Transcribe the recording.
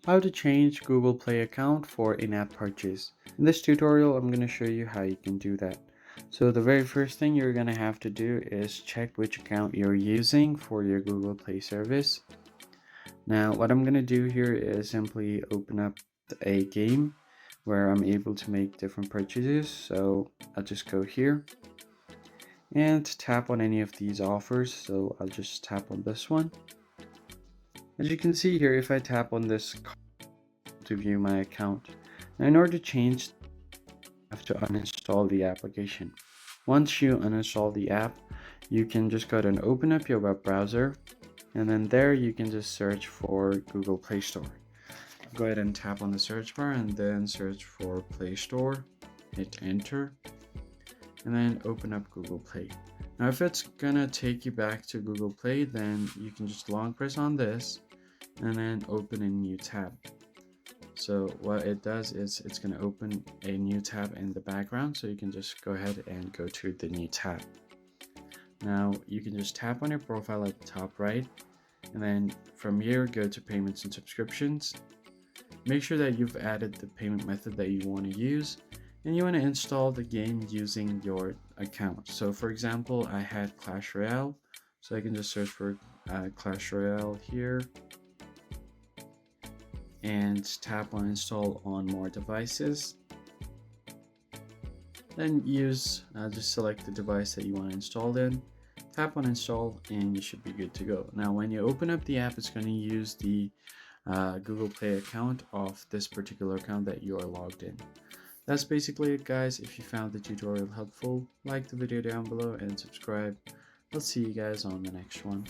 How to change Google Play account for in-app purchase. In this tutorial, I'm going to show you how you can do that. So the very first thing you're going to have to do is check which account you're using for your Google Play service. Now, what I'm going to do here is simply open up a game where I'm able to make different purchases. So I'll just go here and tap on any of these offers. So I'll just tap on this one. As you can see here, if I tap on this to view my account. Now, in order to change, you have to uninstall the application. Once you uninstall the app, you can just go ahead and open up your web browser, and then there you can just search for Google Play Store. Go ahead and tap on the search bar and then search for Play Store, hit enter, and then open up Google Play. Now if it's gonna take you back to Google Play, then you can just long press on this and then open a new tab. So what it does is it's going to open a new tab in the background, so you can just go ahead and go to the new tab. Now you can just tap on your profile at the top right, and then from here go to payments and subscriptions. Make sure that you've added the payment method that you want to use, and you want to install the game using your account. So for example, I had Clash Royale, so I can just search for Clash Royale here and tap on install on more devices. Then just select the device that you want to install in, tap on install, and you should be good to go. Now when you open up the app, it's going to use the Google Play account of this particular account that you are logged in. That's basically it, guys. If you found the tutorial helpful, like the video down below and subscribe. I'll see you guys on the next one.